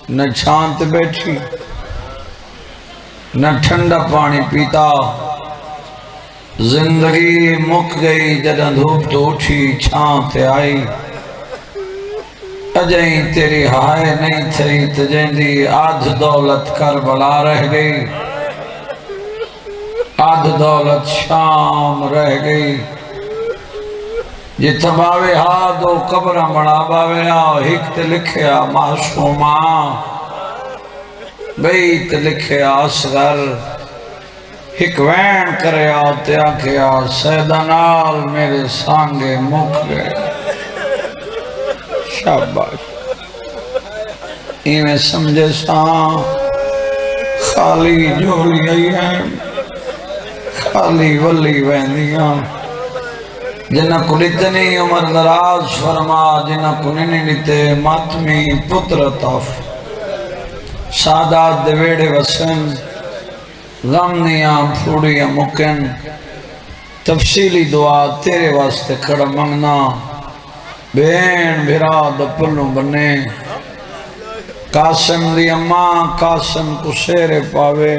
نہ چھانت بیٹھی نہ ٹھنڈا پانی پیتا زندگی مک گئی جدہ دھوپ تو اٹھی چھانت آئی اجائیں تیری ہائے نہیں تھی تجیندی آدھ دولت کربلا رہ گئی آدھ دولت شام رہ گئی جتھا باوے دو قبرہ بڑا باوے ہک تے لکھیا معصومہ بیت لکھیا اصغر ہک وین کریا تے آکھیا سیدنال میرے سانگے مک گئے شاباش ایمیں سمجھے ساں خالی جھولی آئی ہیں خالی ولی ویندیاں جنہ کو لتنی عمر دراز فرما جنہ کو ننی لتے ماتمی پتر تف سادات دویڑے وسن غمنیاں پھوڑیاں مکن تفصیلی دعا تیرے واسطے کھڑا منگنا بین بھرا دپلوں بنے قاسم دی اماں قاسم کو سیرے پاوے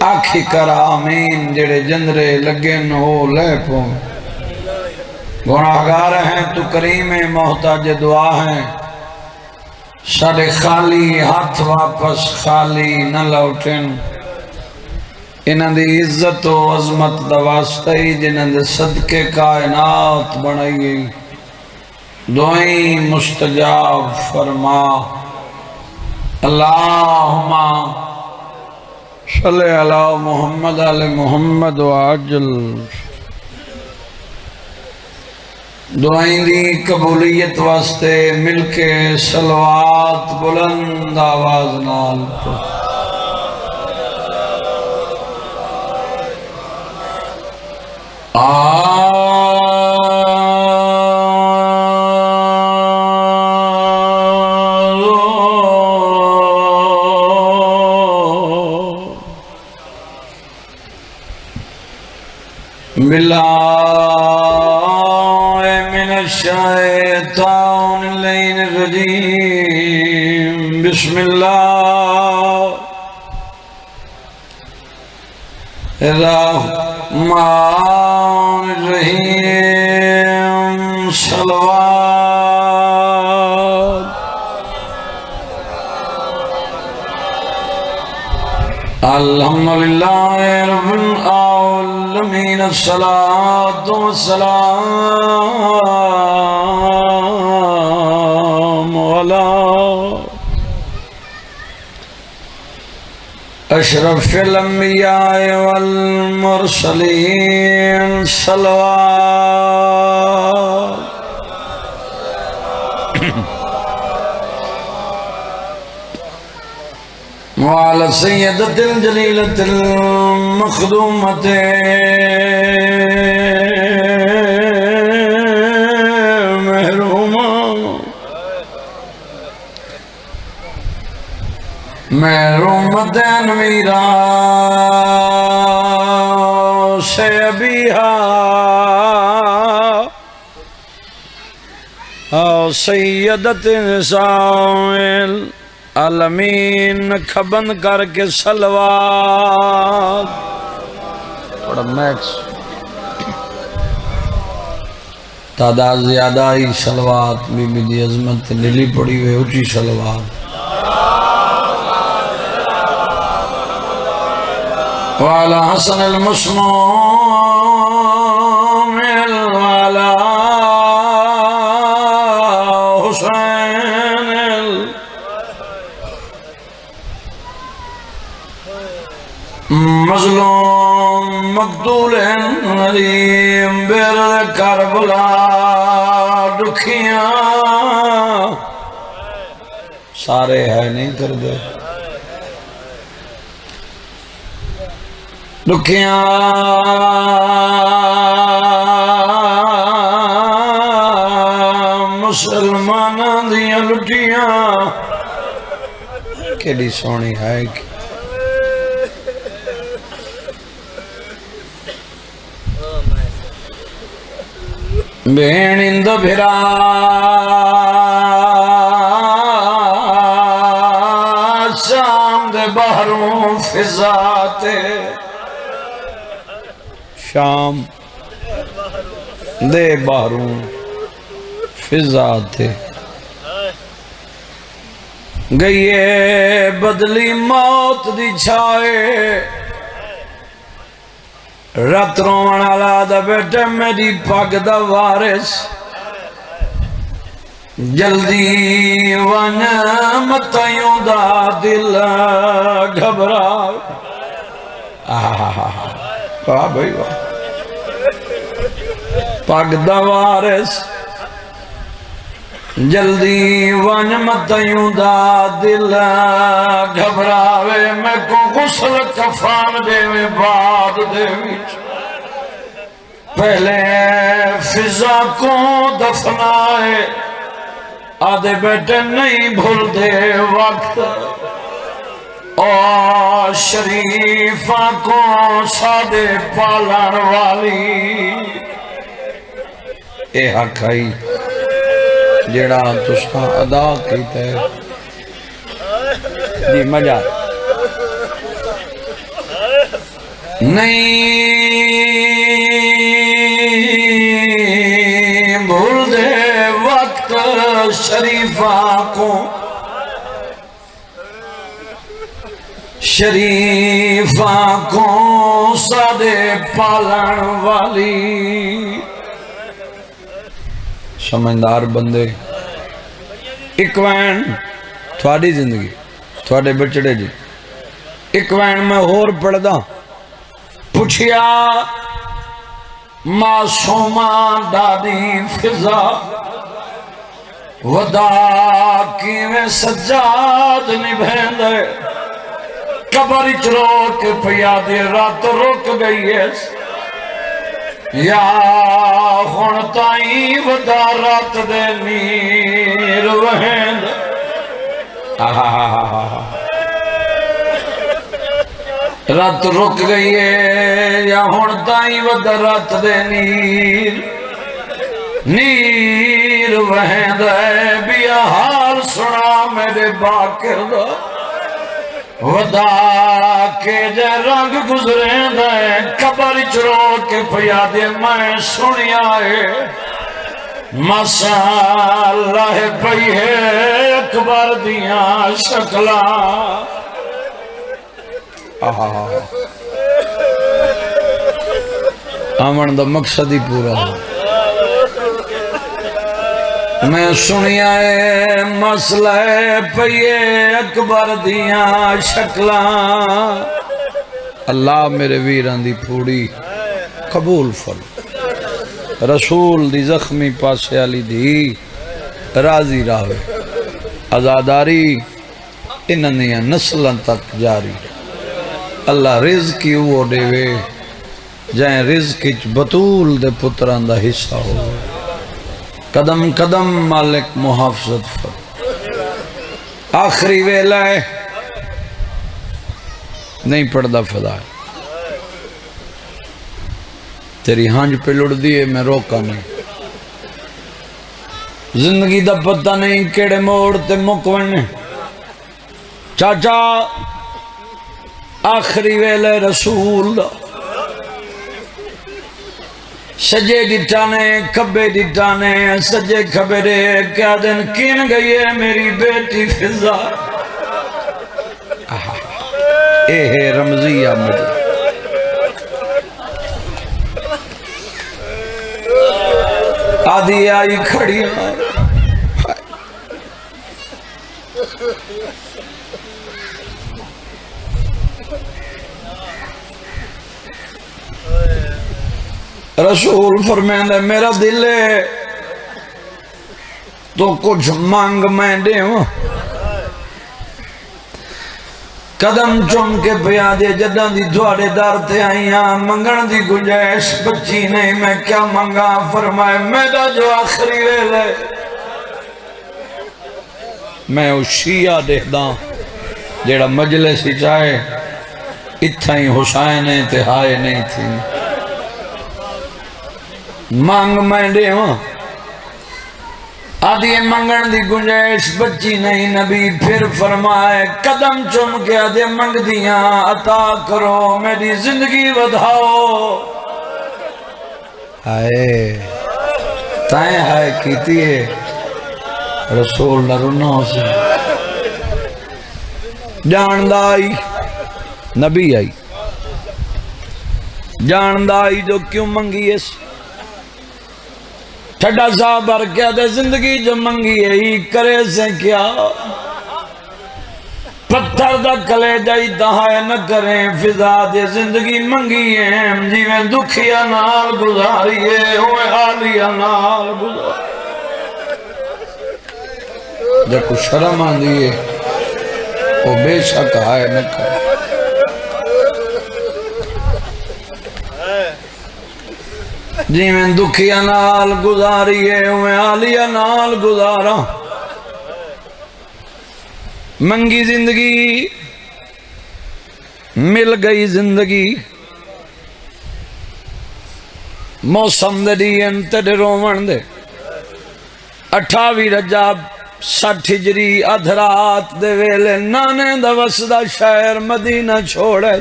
آکھی کر آمین جڑے جندرے لگن ہو لے پو گناہگار ہیں تو کریم محتاج دعا ہیں سارے خالی ہاتھ واپس خالی نہ لوٹن انہاں دی عزت و عظمت دا واسطہ ہی جنہاں دے صدقے کائنات بنائی گئی دعائیں مستجاب فرما اللہم صلی اللہ محمد علی محمد وعجل دعائیں دی قبولیت واسطے مل کے صلوات بلند آواز نال الشیطان اللعین الرجیم بسم اللہ الرحمن الرحیم صلوات الحمدللہ رب العالمین الصلاة والسلام علی اشرف الانبیاء والمرسلین صلوات وعلى سيدة الجليلة المخدومة محرومة أميرا سيبيها سيدة نساء العالمین کھبند کر کے صلوات بڑا میکس تعداد زیادہ ہی صلوات بی بی دی عظمت للی پڑی ہوئے اچھی صلوات وعلى حسن المسموم وعلى حسین مظلوم مقتول ندیم بیر کربلا دکھیاں سارے ہے نہیں کر دے دکھیاں مسلماناں دیاں لٹیاں کیڑی سونی ہے کہ بینند بھرا بحروں فضا تے شام دے بحروں فضا تے گئیے بدلی موت دی چھائے رات روان والا دا بیٹے میری پگ دا وارث جلدی ون متیوں دا دل گھبرا واہ بھائی واہ پگ دا وارث جلدی ون متیوں دا دل گھبراوے میں کو غسل کفان دے میں بعد دے وچ پہلے فضا کو دفنائے آدھے بیٹے نہیں بھول دے وقت اور شریفہ کو سادے پالن والی اے حق آئی جیڑا تسا ادا کیتا ہے جی مجھا نہیں بھول دے وقت شریفہ کو سادے پالن والی سمجھدار بندے ایک وین تھوڑی زندگی تھوڑے بچڑے جی ایک وین میں اور پڑھ دا پوچھیا معصومہ دادی فضا ودا کیویں سجاد نبھین دے قبر اچ روک پیادے رات روک گئی ہے یا ہون تائیں ودا رات دے نیر وہند رات رک گئی ہے یا ہون تائیں ودا رات دے نیر وہند ہے بیا حال سنا میرے باکر دا ودا کے جے رنگ گزریں دے قبر چرو کے پیادے میں سنی آئے مسالہ پئی ہے اکبر دیاں شکلا آمن دا مقصد ہی پورا ہو میں سنی آئے مسئلہ پئیے اکبر دیاں شکلاں اللہ میرے ویران دی پھوڑی قبول فر رسول دی زخمی پاسے علی دی راضی راوے ازاداری انہنیاں نسلن تک جاری اللہ رزقی وہ دے وے جائیں رزقی بطول دے پتران دا حصہ ہو قدم قدم مالک محافظت فر آخری ویلہ ہے نہیں پڑھدا فدا تیری ہانج پہ لڑ دیئے میں روکا نہیں زندگی دا پتہ نہیں کیڑے موڑ تے مکونے چاچا آخری ویلہ رسول سجے ڈٹانے کبے ڈٹانے سجے کبے دے کیا دن کین گئی ہے میری بیٹی فضا اے ہے رمضیہ مجھے آدھی آئی کھڑی رسول فرمائندہ میرا دل ہے تو کچھ مانگ میں دے ہوں قدم چون کے پیادے جدہ دی دوارے دار تے آئیاں منگن دی گنجائش بچی نہیں میں کیا منگا فرمائے میرا جو آخری ویلے میں اس شیعہ دیکھدا جیڑا مجلس ہی چاہے اتھا ہی حسین تے ہائے نہیں تھی مانگ میں دے ہوں آدھی منگن دی گنجائش بچی نہیں، نبی پھر فرمائے قدم چم کے آدھے منگ دیاں عطا کرو، میری زندگی ودھاؤ۔ آئے تائیں ہائے کیتی ہے رسول نرنا سے جاندہ آئی، نبی آئی جاندہ آئی جو کیوں منگی اس ٹھڈا سا بھر کیا دے زندگی جو منگی ہے کرے سے کیا، پتھر دا کلے جائی دہائے نہ کریں، فضا دے زندگی منگی ہے جیویں دکھیا نال گزاریے ہوئے حالیا نال گزار جب کچھ شرم آن دیئے وہ بے شک آئے نہ کریں۔ جی میں دکھیا نال گزاریے میں آلیا نال گزارا، منگی زندگی مل گئی زندگی، موسم دے دین تیرے رومن دے 28 رجب 60 ہجری ادھرات دے ویلے نانے دا وسدا شہر مدینہ چھوڑے،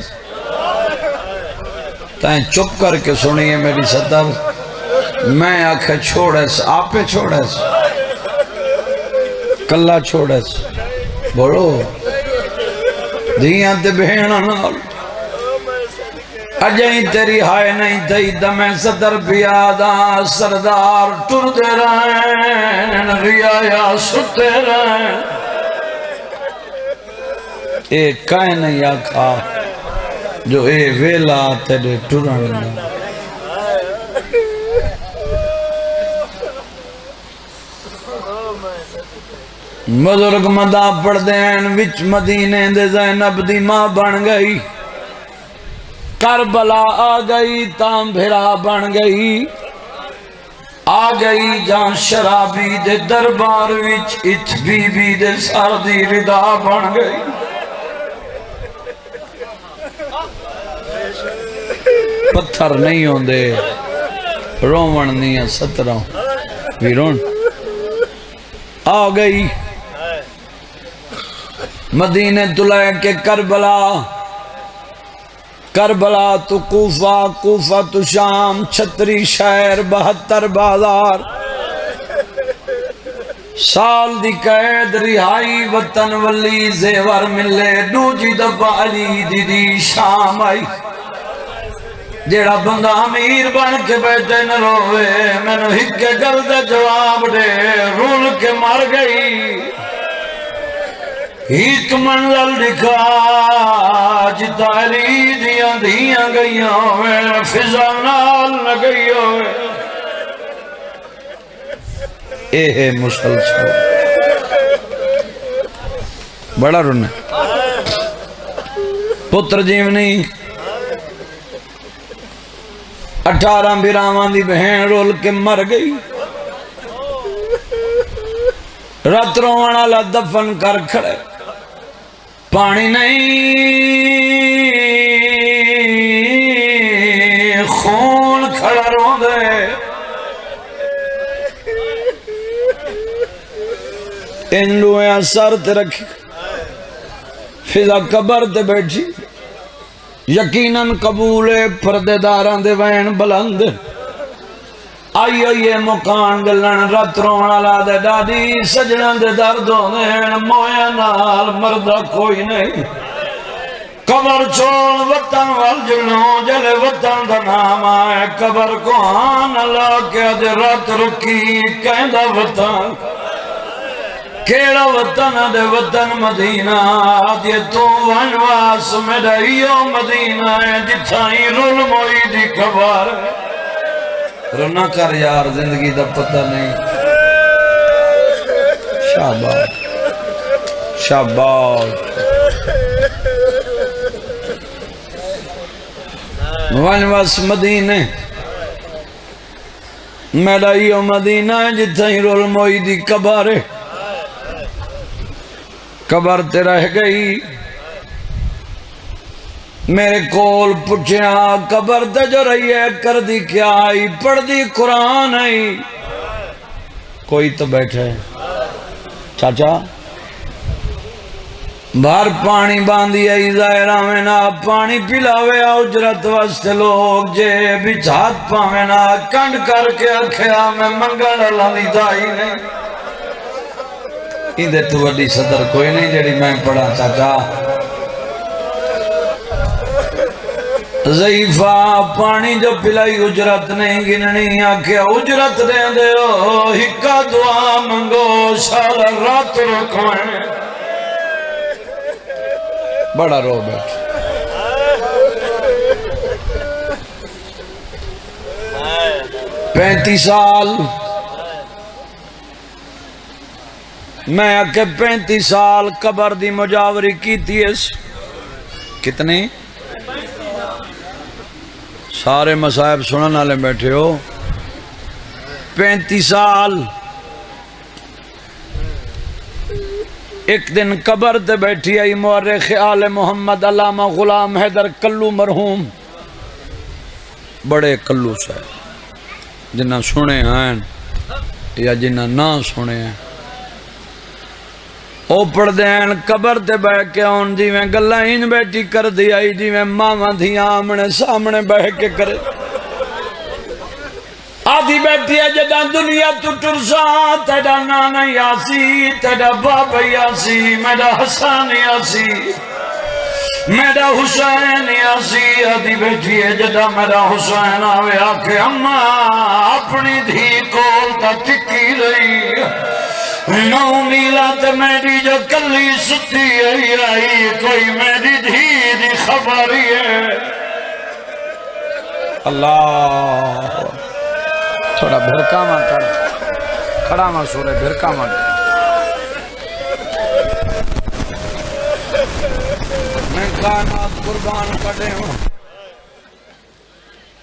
تائیں چپ کر کے سنیے میری صدر، میں آنکھیں چھوڑے سے آپے چھوڑے سے کلہ چھوڑے سے بولو دیاں تے بہنہ نال اجائیں تیری ہائے نہیں تھی دمیں صدر پیادا سردار ٹر دے رہن ریایا ستے رہن، ایک کائیں نہیں آکھا جو اے ویلا تیرے ٹرن بزرگ مدہ پڑھ دین وچ مدینے دے زینب دی ماں بن گئی، کربلا آ گئی تام بھرا بن گئی، آ گئی جان شرابی دے دربار وچ ات بی بی دے سردی ردا بن گئی، پتھر نہیں ہوں دے رومن نہیں 17 ویرون آ گئی مدینہ تلائے کے کربلا، کربلا تو کوفہ، کوفہ تو شام، 36 شہر 72 بازار، سال دی قید رہائی وطن ولی زیور ملے، دوجی دفعہ علی دی شام آئی، جیڑا بندہ امیر بن کے بیٹھے نہ روے، میں نے ہکے گل دے جواب دے رول کے مر گئی، ایک منزل دکھا جتا علی دیاں دیاں گئیاں ہوئے فضا نال نہ گئی ہوئے، اے ہے مسلسل بڑا رونا پتر جیونی 18 بیرامان دی بہن رول کے مر گئی، رات روانہ لا دفن کر کھڑے، پانی نہیں خون کھڑا رو دے، ان لویاں سر تے رکھی فضا قبر تے بیٹھی، یقیناً قبول پردے داران دے وین بلند، آئی آئیے مکان گلن رات رونا لا دے دادی سجنان دے درد ہونے مویا نال مردہ کوئی نہیں، قبر چھوڑ وطن والجنوں جلے وطن دا نام آئے، قبر کو آن اللہ کے دے رات رکی کہندہ وطن، کیڑا وطن دے وطن مدینہ، آدھے تو ونواس میڈائیو مدینہ ہے جتھائی رول موئی دی کبار، رونا کر یار زندگی دا پتہ نہیں، شاباش شاباش ونواس مدینہ میڈائیو مدینہ ہے جتھائی رول موئی دی کبار، قبر تے رہ گئی، میرے کول پچھیا قبر تے جو رہی ہے کر دی کیا آئی، پڑھ دی قرآن آئی، کوئی تو بیٹھے چاچا بھر پانی باندھی آئی ظاہرہ میں نا پانی پلاوے اجرت واسطے لوگ جے بچھات پاوے نا کنڈ کر کے اکھیا میں منگل اللہ دی دائی نہیں اندے تو وڈی صدر کوئی نہیں جڑی میں پڑھا چاچا ضعیفہ پانی جو پلائی اجرت نہیں گننی آکھیا اجرت دے دے ہکا دعا منگو سال رات رکھویں بڑا رو بیٹھ 35 سال میں آکے 35 سال قبر دی مجاوری کی تھی اس کتنی سارے مصائب سنن والے بیٹھے ہو 35 سال ایک دن قبر تے بیٹھی آئی مورخ آل محمد علامہ غلام حیدر کلو مرحوم بڑے کلو صاحب جنہ سنے ہیں یا جنہ نہ سنے ہیں او پڑھ دین قبر تے بیٹھ کے آن جی میں گلہ ہین بیٹھی کر دی آئی جی میں ماما دھی آمنے سامنے بیٹھ کے کرے آدھی بیٹھی ہے جدہ دنیا تو ٹرسا تیڑا نانا یاسی تیڑا بابا یاسی میرا حسان یاسی میرا حسین یاسی آدھی بیٹھی ہے جدہ میرا حسین آوے آکے اممہ اپنی دھی کولتا ٹکی رہی 9 میلاد میری جو کلی ستی آئی کوئی میری دھی دی خبری ہے اللہ تھوڑا بھرکا ماں کر کھڑا ماں سورے بھرکا ماں کر میں کائنات قربان کٹے ہوں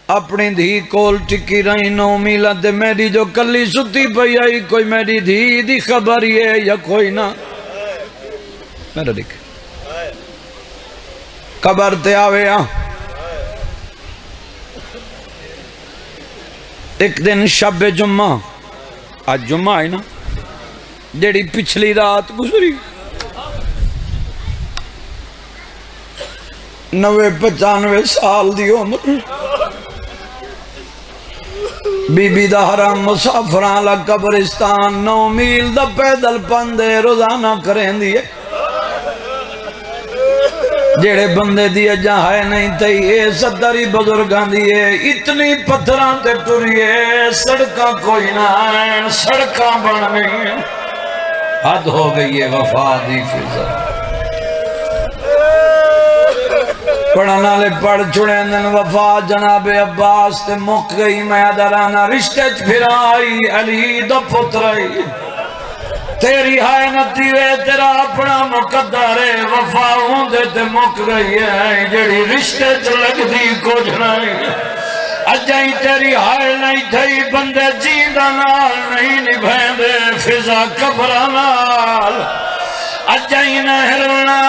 اپنی دھی کول ٹکی رہی 9 میلاد میری جو کلی ستی پئی آئی کوئی میری دھی دی خبر ہے یا کوئی نہ میرا دیکھ قبر تے آوے ایک دن شب جمعہ آج جمعہ آئی نا جیڑی پچھلی رات گزری 90-95 سال دی عمر بی بی دا حرم مسافران لا قبرستان 9 میل دا پیدل پندے روزانہ کریں دیئے جیڑے بندے دیئے جہاں نہیں تھی اے صدری بزرگان دیئے اتنی پتھران تے ٹریے سڑکاں کوئی نہ آئین سڑکاں بن گئی حد ہو گئی ہے وفا دی فضا پڑھنا لے پڑھ چھڑے اندن وفا جناب عباس تے مک گئی میں درانا رشتے پھرائی علی دا پترائی تیری ہائے نتیوے تیرا اپنا مقدر ہے وفا ہوندے تے مک گئی ہے جڑی رشتے لگ دی کچھ نہیں اجائی تیری ہائے نہیں تھی بندے جیدہ نال نہیں نبھیں دے فضا کبرہ نال اجائی نہرنا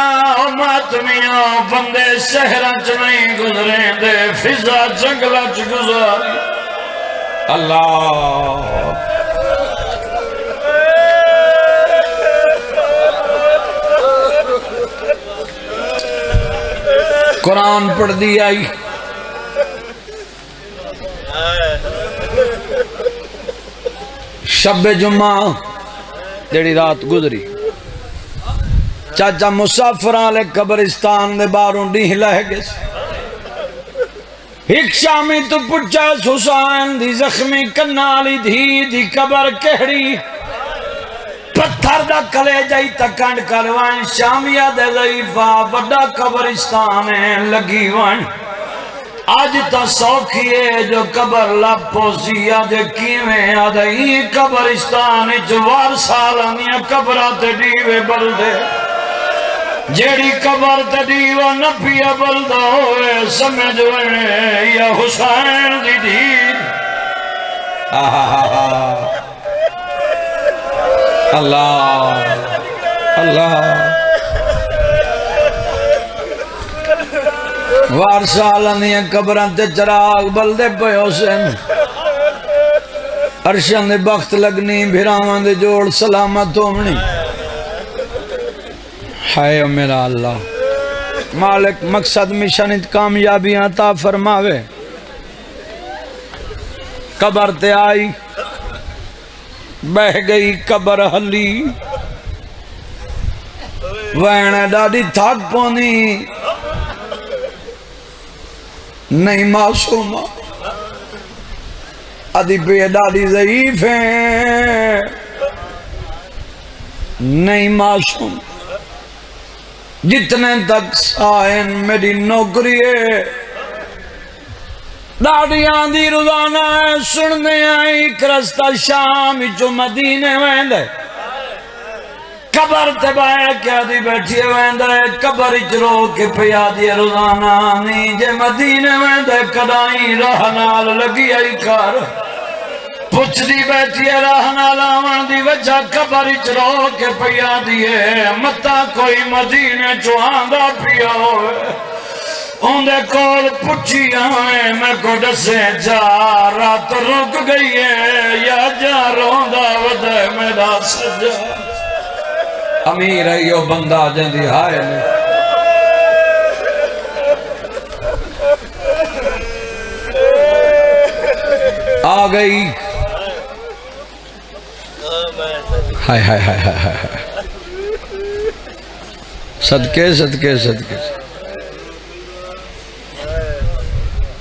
ماتمیاں بندے شہرچ نہیں گزریں دے فضا جنگلچ گزار اللہ قرآن پڑھ دی آئی شب جمعہ جڑی رات گزری چاچا مسافران لے قبرستان دے باروں ڈیہ لہ گئے ایک شامی تو پچھا حسین دی زخمی کنالی دھی دی قبر کہڑی پتھر دا کلے جائی تکانڈ کروائیں شامیہ دے ضعیفہ بڑا قبرستان ہے لگی وائیں آج تا سوکھیے جو قبر لپوسی آدھے کیویں آدھے ہی قبرستان جوار سالانیاں قبرات دیوے بلدے جیڑی قبر تدیوہ نپیا بلدہ ہوئے سمجھ وینے یا حسین دی دید اللہ اللہ وارسالانیاں قبران تے چراغ بلدے پہ حسین عرشاں دے بخت لگنی بھراواں دے جوڑ سلامت ہومنی ہائے میرا اللہ مالک مقصد مشن کامیابیاں عطا فرماوے قبر تے آئی بہ گئی قبر ہلی وینے ڈاڈی تھک پونی نہیں معصوم ادھی پہ ڈاڈی ضعیف ہیں نہیں معصوم جتنے تک سائن میری نوکری ہے ڈاڈیاں دی روزانہ ہے سننے آئی کرستہ شام جو مدینے ویندے قبر تے بائے کیا دی بیٹھی ویندے قبر اجرو کے پیا دی روزانہ نہیں جے مدینے ویندے کدائیں راہ نال لگی آئی کار پچھ دی بیٹھی راہ نال آون دی وجہ قبر اجرو کے پیا دیئے متا کوئی مدینے جو آندہ پیا ہوئے اندھے کول پچھی آئیں میں کو ڈسے جا رات رک گئی ہے یا جا روندہ ودے میرا سجا امیر ہے یہ بندہ جندی ہائے لے آ گئی ہائے ہائے ہائے ہائے ہائے صدقے صدقے صدقے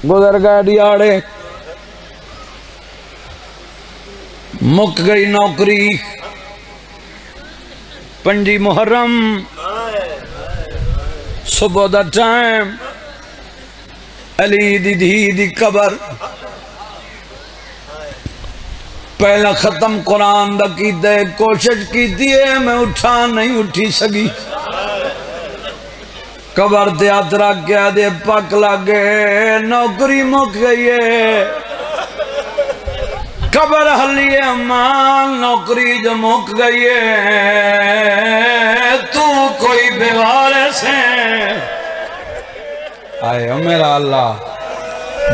گزر گئے دیاڑے مک گئی نوکری 5 محرم صبح دا ٹائم علی دی دھی دی قبر پہلا ختم قرآن دا کی دے کوشش کی دیئے میں اٹھا نہیں اٹھی سگی قبر تے ہاتھ رکھ گیا دے پک لگے نوکری مک گئی ہے قبر حلی امان نوکری جو مک گئی ہے تو کوئی بیوارے سے آئے ہو میرا اللہ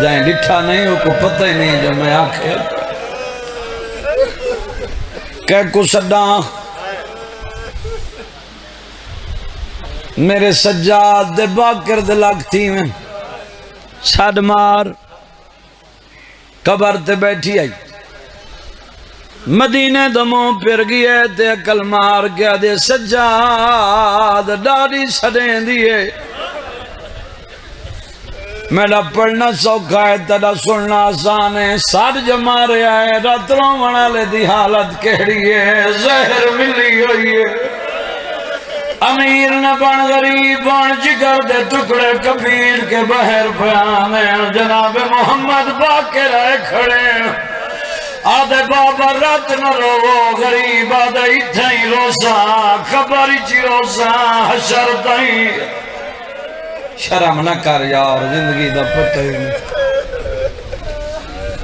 جائیں لٹھا نہیں ہو کو پتہ ہی نہیں جو میں آکھے کہ کو صدا میرے سجاد دے باکر دے لگتی میں ساڑ مار قبر تے بیٹھی آئی مدینے دموں پھر گئے تے اکل مار گیا دے سجاد ڈاڑی سڑیں دیئے میرا پڑھنا سوکھا ہے تڑا سننا آسان ہے ساڑ جمع رہا ہے راتروں منالے دی حالت کہڑی ہے زہر ملی ہوئی ہے امیر نہ بن غریب بن جگر دے ٹکڑے کبیر کے بہر پیانے جناب محمد باقر آئے کھڑے آدھے بابا رات نہ رو غریب آدھے اتھائی روسا خبری چی روسا حشر تائی شرم نہ کر یار زندگی دا پتہ ہی نہیں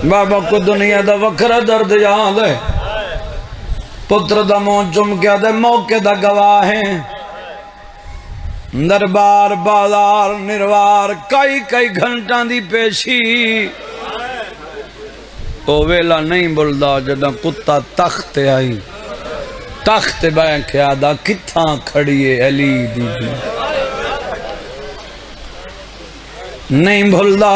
بابا کو دنیا دا وکرہ درد یاد ہے پتر دا مون چم کیا دے موقع دا گواہ ہیں دربار بازار نروار کئی گھنٹاں دی پیشی او ویلا نہیں بلدا جدہ کتا تخت آئی تخت بینک آدھا کتھاں کھڑیے علی دی نہیں بھلدا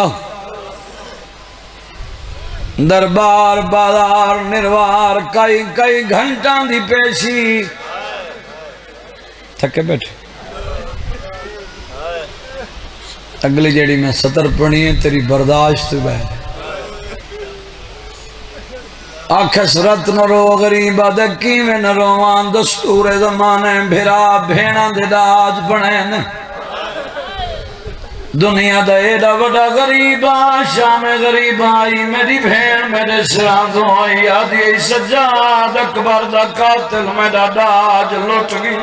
دربار بازار نروار کئی گھنٹاں دی پیشی تھکے بیٹھے اگلی جیڑی میں سطر پڑھی ہے تیری برداشت بہت آکھس رت نہ رو غریب دکی میں نہ روان دستور زمانے بھرا بھینا دے داج بنے نے دنیا دا ایڈا وڈا غریبا شام غریب آئی میری بھین میرے سران تو آئی آدھی سجاد اکبر دا قاتل میرا داج لٹ گئی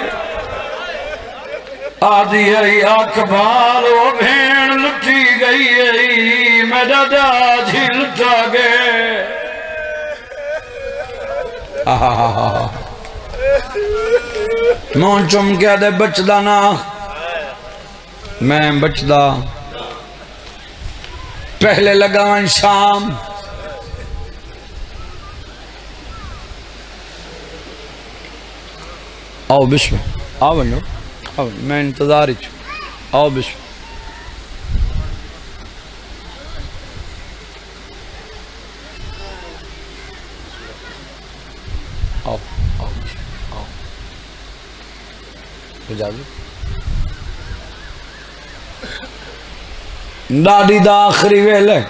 آدھی آئی اکبر وہ بھین لٹی گئی میرا داج ہی لٹا گئے مون چم کیا دے بچدا نا میں بچدا پہلے لگاوان شام آؤ بسم آؤ بنو آؤ میں انتظار ہی آؤ بسم آؤ آؤ آؤ اجازت ڈاڈی دا آخری ویلے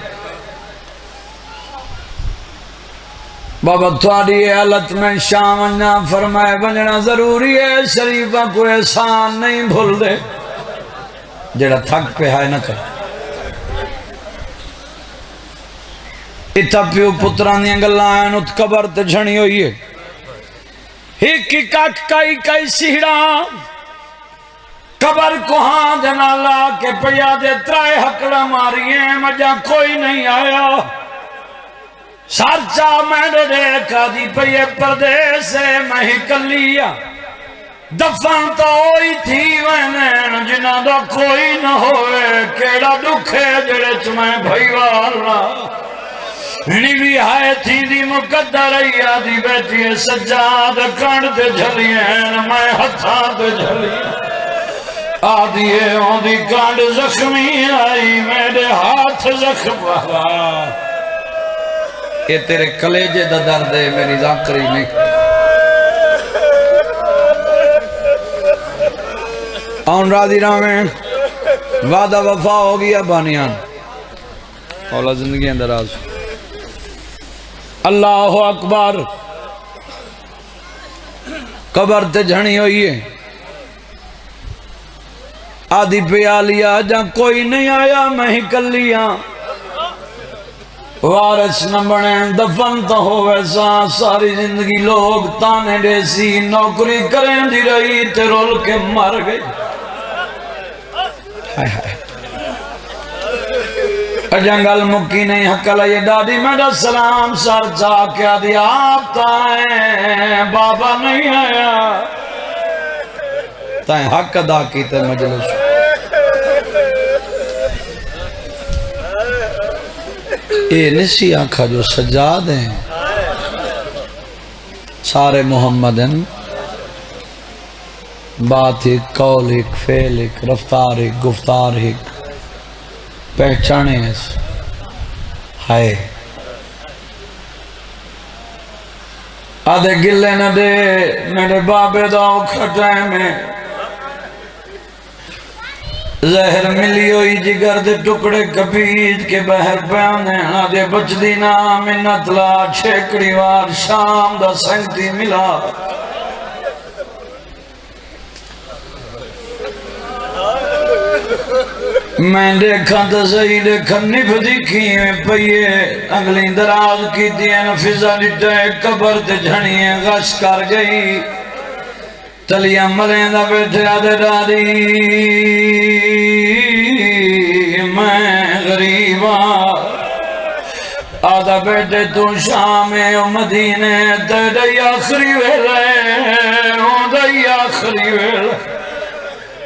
بابا تھوڑی حالت میں شام نہ فرمائے بننا ضروری ہے شریفہ کو احسان نہیں بھول دے جڑا تھک پہ ہے نہ کر اتھا پیو پتران دیا گلائن ات قبر تے جھنی ہوئی ہے ہی کاک کائی سیڑا قبر کو ہاں جنالا کے پیا دے ترائے حقڑا ماری ہیں مجھا کوئی نہیں آیا سارچا میں دیکھا دی پئے پردے سے میں ہی کلیا دفن تو ہوئی تھی وینین جنہ دا کوئی نہ ہوئے کیڑا دکھے جڑے چمیں بھائی والا نیوی آئے تھی دی مقدر ایادی بیٹھی ہے سجاد کانڈ تے جھلی ہیں میں ہتھاں تے جھلی آدھی ہے آدھی کانڈ زخمی آئی میرے ہاتھ زخم ہوا یہ تیرے کلیجے دا درد ہے میری ذاکری نہیں آن راضی رامین وعدہ وفا ہو گیا بانیان اولا زندگی اندر آج اللہ اکبر قبر تے جھنی ہوئی ہے آدھی پہ آلیا جہاں کوئی نہیں آیا میں ہی کر لیا وارث نہ بنے دفن تو ہو ویسا ساری زندگی لوگ تانے دیسی نوکری کریں دی رہی تے رول کے مر گئی جنگل مکی نہیں حقل یہ دادی میرا سلام سر جا کیا دیا آپ تائیں بابا نہیں آیا تائیں حق ادا کی تے مجلس اے نسی آنکھا جو سجاد ہیں سارے محمد ہیں بات ایک قول ایک فعل ایک رفتار ایک گفتار ایک پہچانے ہیں ہائے آدھے گلے نہ دے میرے بابے داؤ کھٹائے میں زہر ملی ہوئی جگر دے ٹکڑے کپید کے بہر پیانے آدھے بچ دینا منت لا چھیکڑی وار شام دا سنگتی ملا میں دیکھا تو صحیح دیکھا نف دیکھی میں پئیے اگلی دراز کی دین فضا ڈٹے قبر تے جھنیے غش کر گئی تلیاں ملیں دا بیٹھے آدھے دادی میں غریبا آدھا بیٹھے تو شام مدینے تیرے آخری ویلے دائی آخری ویلے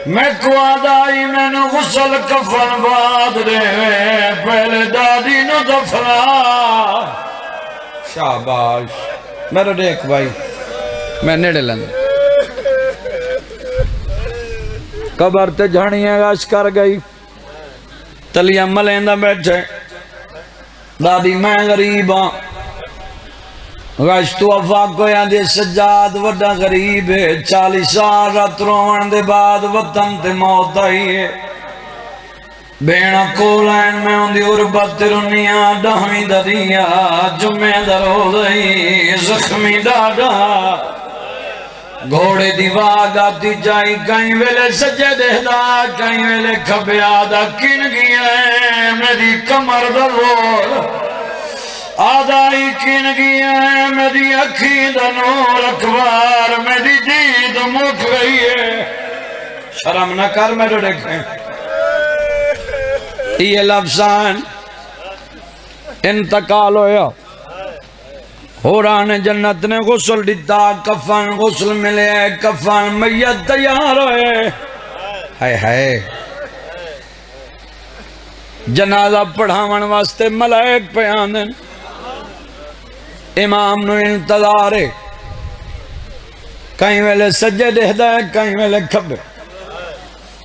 میں کو آدھائی میں نو غسل کفن باد دے پہلے دادی نو دفنا شاباش میرے دیکھ بھائی میں نیڑے لندے قبر تے جھڑیاں غش کر گئی تلیاں ملیندہ بیٹھے دادی میں غریباں غش تو افاق کو یا دے سجاد وڈا غریب ہے 40 سال رات روان دے بعد وطن تے موت آئی ہے بینا کولین میں اندھی عربت رنیاں ڈہویں دریا جمعہ درو دئی زخمی ڈاڈا گھوڑے دی واگ آتی جائی کہیں ویلے سجے دہدا کہیں ویلے کھبے آدھا کن گیا ہے میری کمر دا رول آدھائی کن گیا ہے میری اکھی دا نور اکبار میری دید مک گئی ہے شرم نہ کر میرے دیکھیں یہ لفظان انتقال ہویا حوران جنت نے غسل دیتا کفن غسل ملے کفن میت تیار ہوئے ہائے ہائے جنازہ پڑھاون واسطے ملائک پہ آندن امام نو انتظار ہے کہیں ویلے سجے دہدا ہے کہیں ویلے کھبے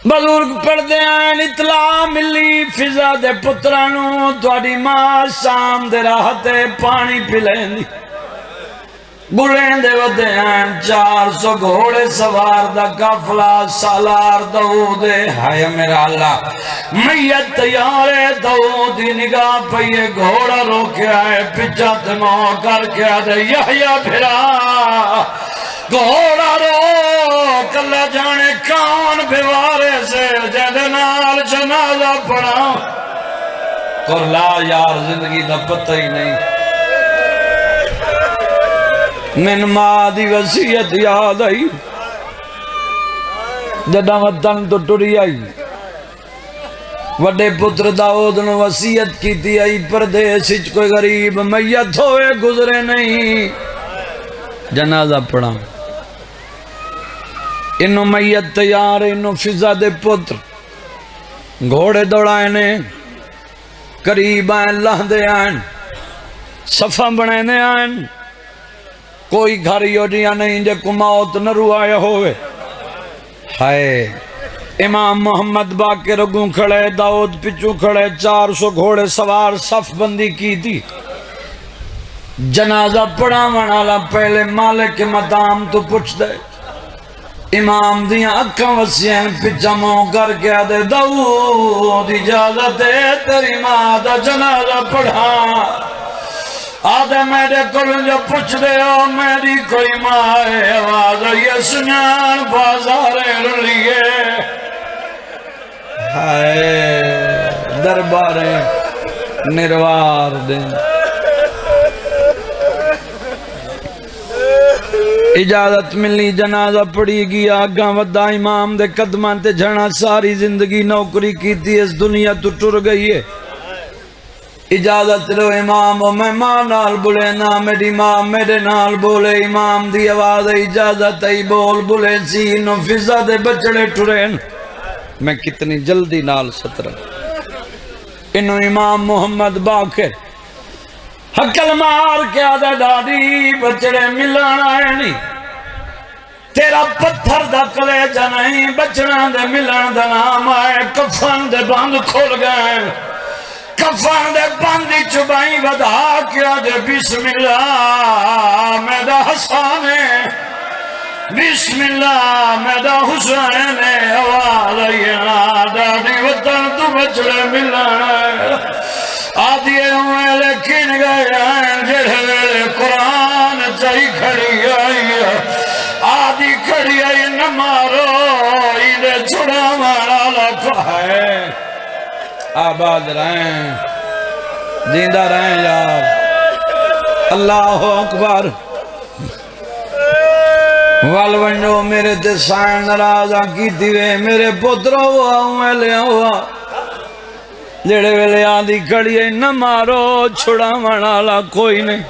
بزرگ پڑھتے ہیں اطلاع ملی فضا دے پترانوں تواڈی ماں شام دے راہتے پانی پلین دی بلین دے ودے ہیں 400 گھوڑے سوار دا قافلہ سالار داؤد ہائے میرا اللہ میت تیارے داؤد دی نگاہ پہ گھوڑا روکیا ہے پچھا دماغ کر کے آدھے یحییٰ پھرا گھوڑا روک اللہ جانے کون بھوارے سے جیدے نال جنازہ پڑھا کر لا یار زندگی دا پتہ ہی نہیں من ماں دی وصیت یاد آئی جدہ وطن تو ٹری آئی وڈے پتر داؤد نے وصیت کی تھی آئی پردیس اچ کوئی غریب میت ہوئے گزرے نہیں جنازہ پڑھا انہوں میت تیار انہوں فضا دے پتر گھوڑے دوڑائے نے قریب آئیں لہدے آئیں صفہ بڑھنے آئیں کوئی گھر یوڑیا نہیں جے کو موت نہ روایا ہوئے ہائے امام محمد باقر اگوں کھڑے داؤد پچھو کھڑے 400 گھوڑے سوار صف بندی کی تھی جنازہ پڑھا منالا پہلے مالک مدام تو پوچھ دے امام دیاں اکھاں وسیعیں پچھا موں کر کے آدھے داؤد اجازت ہے تیری ماں دا جنازہ پڑھا آدھے میرے کل جو پوچھ دے ہو میری کوئی ماں ہے آواز یہ سنان بازارے رلیے ہائے دربارے نروار دیں اجازت ملی جنازہ پڑی گیا آگاں ودا امام دے قدمان تے جھڑا ساری زندگی نوکری کی تھی اس دنیا تو ٹر گئی ہے اجازت لو امام و میں ماں نال بولے نا میری ماں میرے نال بولے امام دی آواز اجازت ای بول بولے سینو فضا دے بچڑے ٹرین میں کتنی جلدی نال سترہ انہوں امام محمد باقر حکل مار کے آدھے ڈاڈی بچڑے ملان آئے نہیں تیرا پتھر دا کلیجہ نہیں بچڑا دے ملان دا نام آئے کفن دے بند کھول گئے کفن دے بندی چبائیں ودا کیا دے بسم اللہ میرا حسان بسم اللہ میرا حسین آواز آئینا ڈاڈی وطن تو بچڑے ملنا آدھیے ہوئے لیکن گئے ہیں جڑے قرآن چاہی کھڑی آئی آدھی کھڑی آئی نہ مارو انہیں چھڑا مارا لکھا ہے آباد رہیں زندہ رہیں یار اللہ اکبر والونجو میرے تے سائن نرازہ کی دیوے میرے پترہ ہوا ہوں لے ہوا جڑے ویلے آدھی کھڑیے نہ مارو چھڑا منالا کوئی نہیں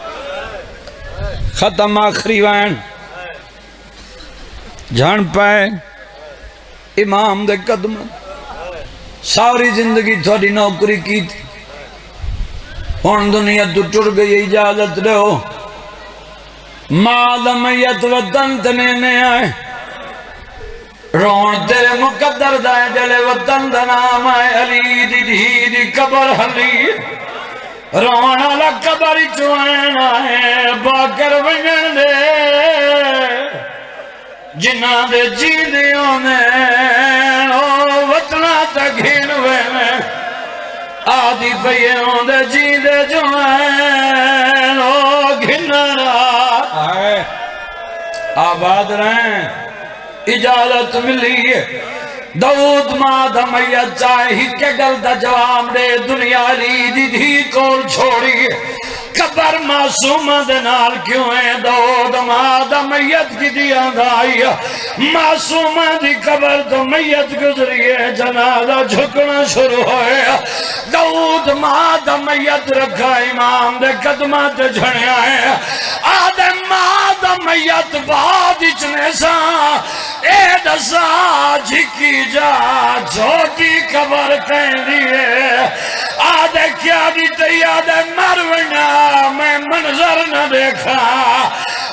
ختم آخری وین جھان پائے امام دے قدم ساری زندگی تھوڑی نوکری کی تھی ہون دنیا تو ٹر گئی اجازت رہو ماں میت وطن تنے آئے رون تیرے مقدر دائیں جلے وطن دا نام آئے علی دی دی دی قبر حلی رون علا قبر چوائن آئے باکر ونگن دے جنہ دے جی دیوں نے وطنہ تکھین ہوئے میں آدھی پیوں دے جی دے جوائن گھننا آئے آباد رہیں اجازت ملی ہے داؤد ماں دا میت چاہے ہی کے گل دا جواب دے دنیا لی دی دھی کول چھوڑی ہے قبر معصومہ دے نال کیوں ہے داؤد ماں دا میت کی دیا دائی معصومہ دی قبر تو میت گزری ہے جنازہ جھکنا شروع ہوئے داؤد ماں دا میت رکھا امام دے قدمات جھڑے آئے آدم ماں دا میت بعد اچنے سا اے دسا جھکی جا چھوٹی قبر کہیں دیئے آدھے کیا دیتے آدھے مرونا میں منظر نہ دیکھا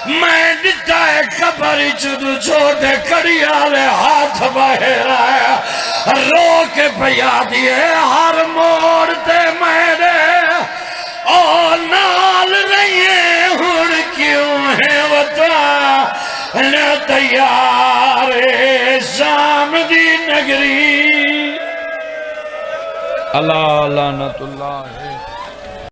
میں دتا ہے قبر چدو چھوٹے کڑی آلے ہاتھ بہر آیا رو کے پیا دیے ہر موڑتے میرے اور نال رہیے ہن کیوں ہے وطا نہ تیار شام دی نگری اللہ لعنت اللہ ہے